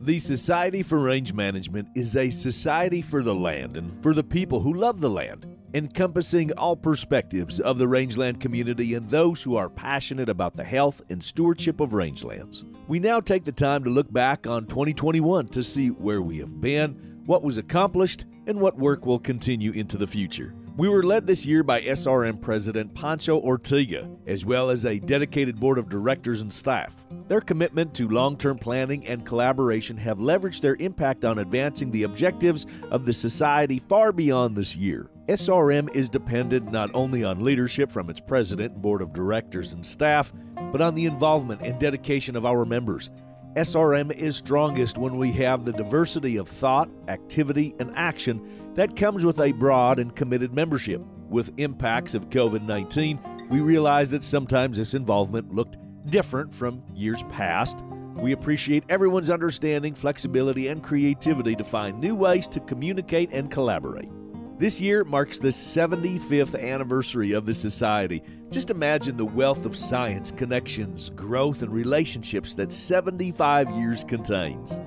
The Society for Range Management is a society for the land and for the people who love the land, encompassing all perspectives of the rangeland community and those who are passionate about the health and stewardship of rangelands. We now take the time to look back on 2021 to see where we have been, what was accomplished, and what work will continue into the future. We were led this year by SRM President Pancho Ortega, as well as a dedicated board of directors and staff. Their commitment to long-term planning and collaboration have leveraged their impact on advancing the objectives of the society far beyond this year. SRM is dependent not only on leadership from its president and board of directors and staff, but on the involvement and dedication of our members. SRM is strongest when we have the diversity of thought, activity, and action that comes with a broad and committed membership. With impacts of COVID-19, we realize that sometimes this involvement looked different from years past. We appreciate everyone's understanding, flexibility, and creativity to find new ways to communicate and collaborate. This year marks the 75th anniversary of the Society. Just imagine the wealth of science, connections, growth, and relationships that 75 years contains.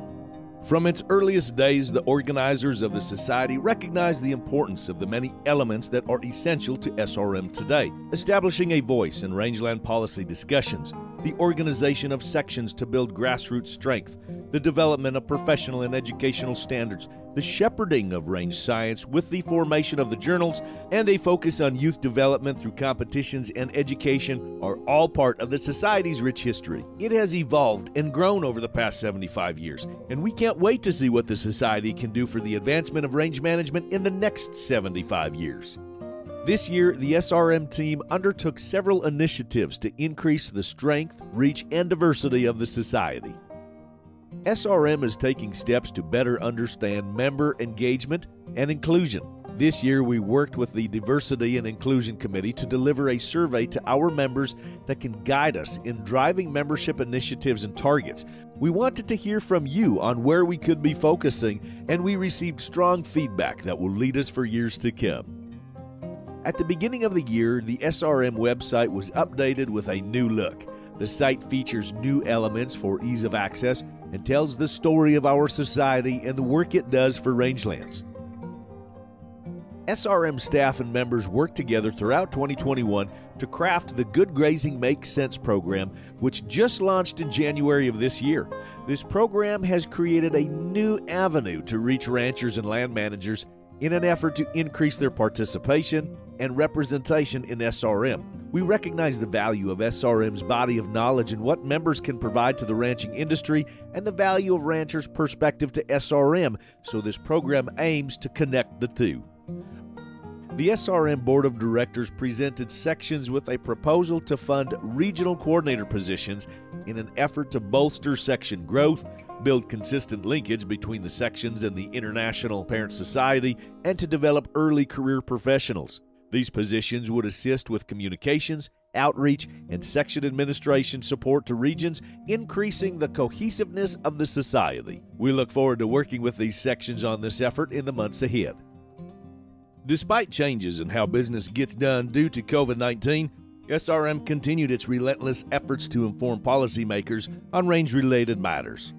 From its earliest days, the organizers of the Society recognized the importance of the many elements that are essential to SRM today, establishing a voice in rangeland policy discussions, the organization of sections to build grassroots strength, the development of professional and educational standards, the shepherding of range science with the formation of the journals, and a focus on youth development through competitions and education are all part of the Society's rich history. It has evolved and grown over the past 75 years, and we can't wait to see what the Society can do for the advancement of range management in the next 75 years. This year, the SRM team undertook several initiatives to increase the strength, reach, and diversity of the Society. SRM is taking steps to better understand member engagement and inclusion. This year, we worked with the Diversity and Inclusion Committee to deliver a survey to our members that can guide us in driving membership initiatives and targets. We wanted to hear from you on where we could be focusing, and we received strong feedback that will lead us for years to come. At the beginning of the year, the SRM website was updated with a new look. The site features new elements for ease of access and tells the story of our society and the work it does for rangelands. SRM staff and members worked together throughout 2021 to craft the Good Grazing Makes Sense program, which just launched in January of this year. This program has created a new avenue to reach ranchers and land managers in an effort to increase their participation and representation in SRM. We recognize the value of SRM's body of knowledge and what members can provide to the ranching industry and the value of ranchers' perspective to SRM, so this program aims to connect the two. The SRM Board of Directors presented sections with a proposal to fund regional coordinator positions in an effort to bolster section growth, build consistent linkage between the sections and the International Parent Society, and to develop early career professionals. These positions would assist with communications, outreach, and section administration support to regions, increasing the cohesiveness of the Society. We look forward to working with these sections on this effort in the months ahead. Despite changes in how business gets done due to COVID-19, SRM continued its relentless efforts to inform policymakers on range-related matters.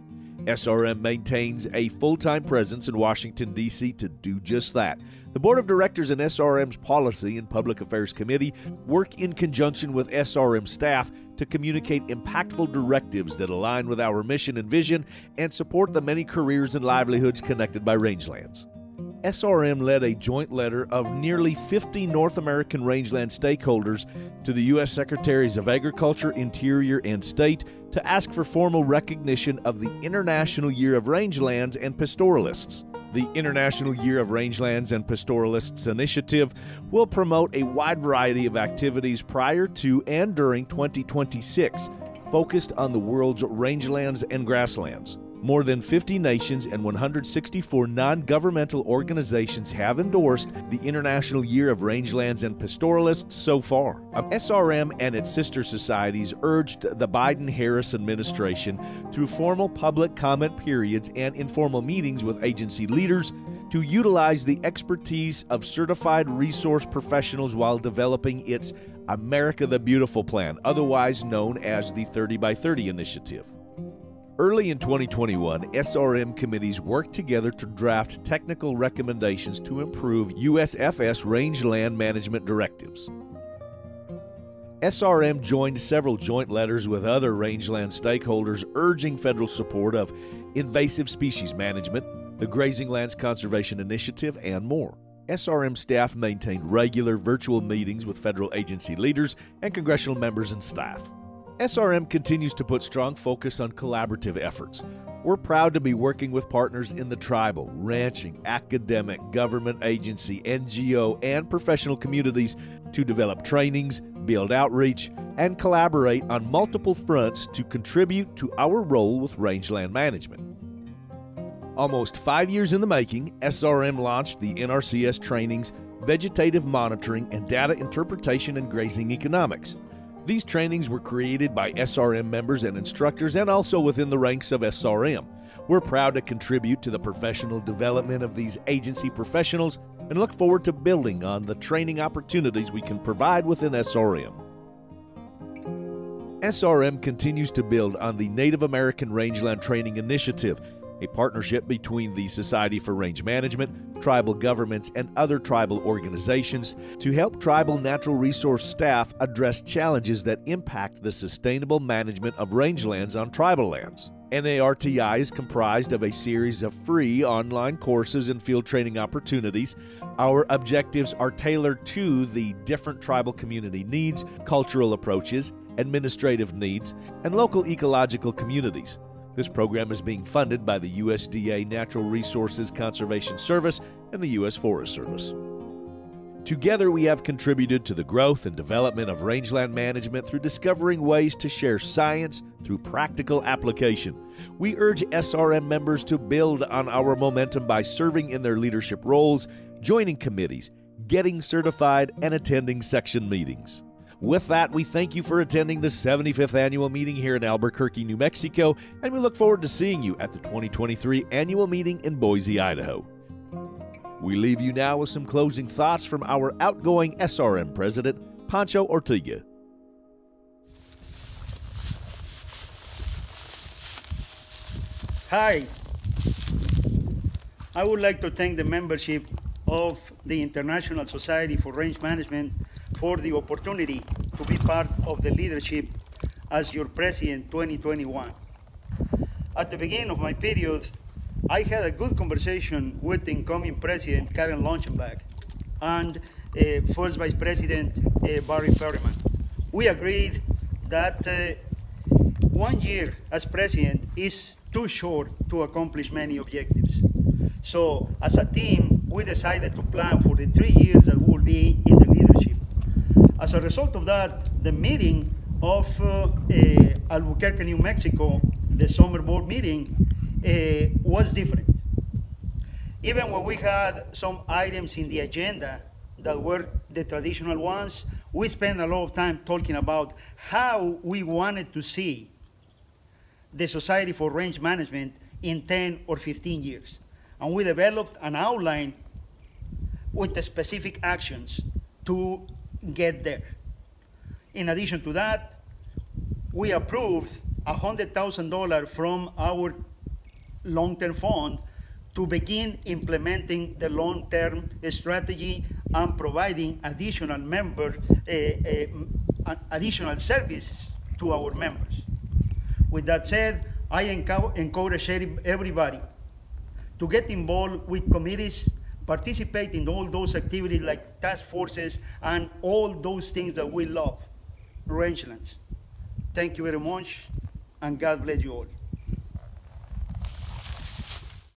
SRM maintains a full-time presence in Washington, D.C. to do just that. The Board of Directors and SRM's Policy and Public Affairs Committee work in conjunction with SRM staff to communicate impactful directives that align with our mission and vision and support the many careers and livelihoods connected by rangelands. SRM led a joint letter of nearly 50 North American rangeland stakeholders to the U.S. Secretaries of Agriculture, Interior, and State to ask for formal recognition of the International Year of Rangelands and Pastoralists. The International Year of Rangelands and Pastoralists initiative will promote a wide variety of activities prior to and during 2026, focused on the world's rangelands and grasslands. More than 50 nations and 164 non-governmental organizations have endorsed the International Year of Rangelands and Pastoralists so far. SRM and its sister societies urged the Biden-Harris administration through formal public comment periods and informal meetings with agency leaders to utilize the expertise of certified resource professionals while developing its America the Beautiful plan, otherwise known as the 30 by 30 initiative. Early in 2021, SRM committees worked together to draft technical recommendations to improve USFS rangeland management directives. SRM joined several joint letters with other rangeland stakeholders urging federal support of invasive species management, the Grazing Lands Conservation Initiative, and more. SRM staff maintained regular virtual meetings with federal agency leaders and congressional members and staff. SRM continues to put strong focus on collaborative efforts. We're proud to be working with partners in the tribal, ranching, academic, government agency, NGO, and professional communities to develop trainings, build outreach, and collaborate on multiple fronts to contribute to our role with rangeland management. Almost 5 years in the making, SRM launched the Nrcs Trainings, Vegetative Monitoring and Data Interpretation and Grazing Economics. These trainings were created by SRM members and instructors and also within the ranks of SRM. We're proud to contribute to the professional development of these agency professionals and look forward to building on the training opportunities we can provide within SRM. SRM continues to build on the Native American Rangeland Training Initiative, a partnership between the Society for Range Management, tribal governments, and other tribal organizations to help tribal natural resource staff address challenges that impact the sustainable management of rangelands on tribal lands. NARTI is comprised of a series of free online courses and field training opportunities. Our objectives are tailored to the different tribal community needs, cultural approaches, administrative needs, and local ecological communities. This program is being funded by the USDA Natural Resources Conservation Service and the U.S. Forest Service. Together, we have contributed to the growth and development of rangeland management through discovering ways to share science through practical application. We urge SRM members to build on our momentum by serving in their leadership roles, joining committees, getting certified, and attending section meetings. With that, we thank you for attending the 75th annual meeting here in Albuquerque, New Mexico, and we look forward to seeing you at the 2023 annual meeting in Boise, Idaho. We leave you now with some closing thoughts from our outgoing SRM president, Pancho Ortega. Hi. I would like to thank the membership of the International Society for Range Management for the opportunity to be part of the leadership as your president 2021. At the beginning of my period, I had a good conversation with the incoming president, Karen Launchenbach, and first vice president, Barry Perryman. We agreed that 1 year as president is too short to accomplish many objectives. So as a team, we decided to plan for the 3 years that we will be in the leadership. As a result of that, the meeting of Albuquerque, New Mexico, the summer board meeting, was different. Even when we had some items in the agenda that were the traditional ones, we spent a lot of time talking about how we wanted to see the Society for Range Management in 10 or 15 years. And we developed an outline with the specific actions to get there. In addition to that, we approved $100,000 from our long-term fund to begin implementing the long-term strategy and providing additional additional services to our members. With that said, I encourage everybody to get involved with committees, participate in all those activities like task forces and all those things that we love, rangelands. Thank you very much, and God bless you all.